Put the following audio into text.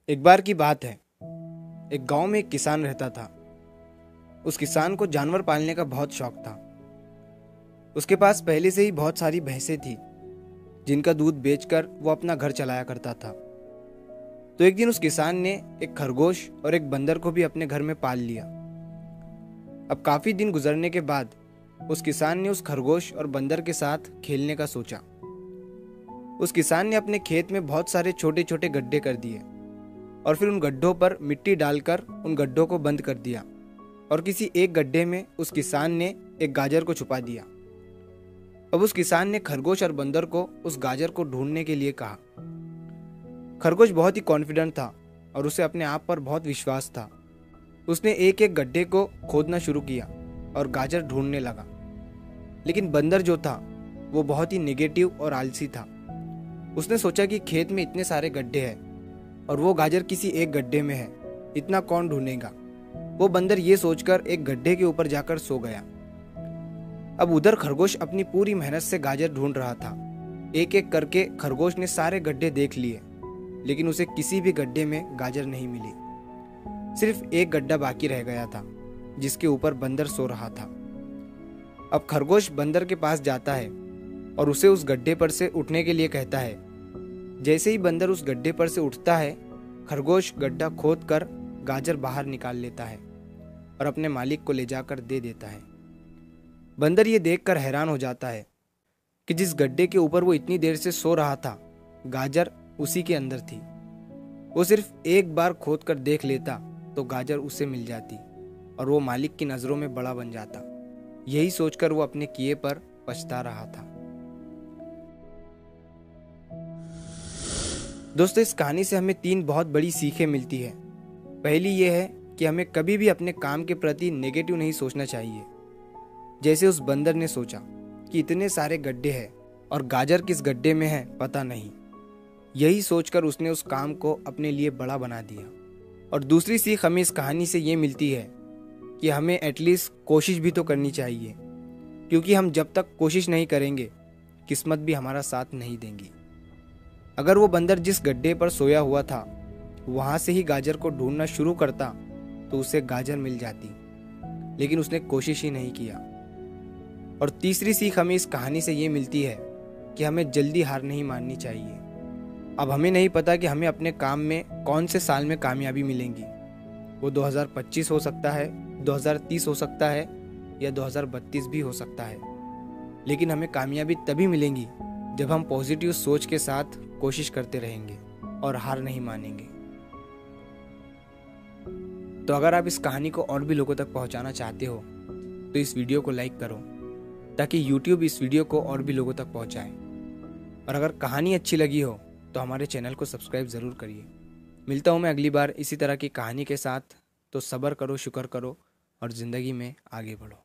एक बार की बात है। एक गांव में एक किसान रहता था। उस किसान को जानवर पालने का बहुत शौक था। उसके पास पहले से ही बहुत सारी भैंसें थी, जिनका दूध बेचकर वो अपना घर चलाया करता था। तो एक दिन उस किसान ने एक खरगोश और एक बंदर को भी अपने घर में पाल लिया। अब काफी दिन गुजरने के बाद उस किसान ने उस खरगोश और बंदर के साथ खेलने का सोचा। उस किसान ने अपने खेत में बहुत सारे छोटे छोटे गड्ढे कर दिए और फिर उन गड्ढों पर मिट्टी डालकर उन गड्ढों को बंद कर दिया और किसी एक गड्ढे में उस किसान ने एक गाजर को छुपा दिया। अब उस किसान ने खरगोश और बंदर को उस गाजर को ढूंढने के लिए कहा। खरगोश बहुत ही कॉन्फिडेंट था और उसे अपने आप पर बहुत विश्वास था। उसने एक एक गड्ढे को खोदना शुरू किया और गाजर ढूंढने लगा। लेकिन बंदर जो था वो बहुत ही नेगेटिव और आलसी था। उसने सोचा कि खेत में इतने सारे गड्ढे हैं और वो गाजर किसी एक गड्ढे में है, इतना कौन ढूंढेगा। वो बंदर ये सोचकर एक गड्ढे के ऊपर जाकर सो गया। अब उधर खरगोश अपनी पूरी मेहनत से गाजर ढूंढ रहा था। एक एक करके खरगोश ने सारे गड्ढे देख लिए, लेकिन उसे किसी भी गड्ढे में गाजर नहीं मिली। सिर्फ एक गड्ढा बाकी रह गया था, जिसके ऊपर बंदर सो रहा था। अब खरगोश बंदर के पास जाता है और उसे उस गड्ढे पर से उठने के लिए कहता है। जैसे ही बंदर उस गड्ढे पर से उठता है, खरगोश गड्ढा खोद कर गाजर बाहर निकाल लेता है और अपने मालिक को ले जाकर दे देता है। बंदर ये देखकर हैरान हो जाता है कि जिस गड्ढे के ऊपर वो इतनी देर से सो रहा था, गाजर उसी के अंदर थी। वो सिर्फ एक बार खोद कर देख लेता तो गाजर उसे मिल जाती और वो मालिक की नज़रों में बड़ा बन जाता। यही सोचकर वो अपने किए पर पछता रहा था। दोस्तों, इस कहानी से हमें 3 बहुत बड़ी सीखें मिलती है। पहली ये है कि हमें कभी भी अपने काम के प्रति नेगेटिव नहीं सोचना चाहिए। जैसे उस बंदर ने सोचा कि इतने सारे गड्ढे हैं और गाजर किस गड्ढे में है पता नहीं। यही सोचकर उसने उस काम को अपने लिए बड़ा बना दिया। और दूसरी सीख हमें इस कहानी से ये मिलती है कि हमें एटलीस्ट कोशिश भी तो करनी चाहिए, क्योंकि हम जब तक कोशिश नहीं करेंगे, किस्मत भी हमारा साथ नहीं देंगी। अगर वो बंदर जिस गड्ढे पर सोया हुआ था वहां से ही गाजर को ढूंढना शुरू करता तो उसे गाजर मिल जाती, लेकिन उसने कोशिश ही नहीं किया। और तीसरी सीख हमें इस कहानी से ये मिलती है कि हमें जल्दी हार नहीं माननी चाहिए। अब हमें नहीं पता कि हमें अपने काम में कौन से साल में कामयाबी मिलेंगी। वो 2025 हो सकता है, 2030 हो सकता है या 2032 भी हो सकता है, लेकिन हमें कामयाबी तभी मिलेंगी जब हम पॉजिटिव सोच के साथ कोशिश करते रहेंगे और हार नहीं मानेंगे। तो अगर आप इस कहानी को और भी लोगों तक पहुंचाना चाहते हो तो इस वीडियो को लाइक करो, ताकि YouTube इस वीडियो को और भी लोगों तक पहुंचाए। और अगर कहानी अच्छी लगी हो तो हमारे चैनल को सब्सक्राइब ज़रूर करिए। मिलता हूँ मैं अगली बार इसी तरह की कहानी के साथ। तो सब्र करो, शुक्र करो और ज़िंदगी में आगे बढ़ो।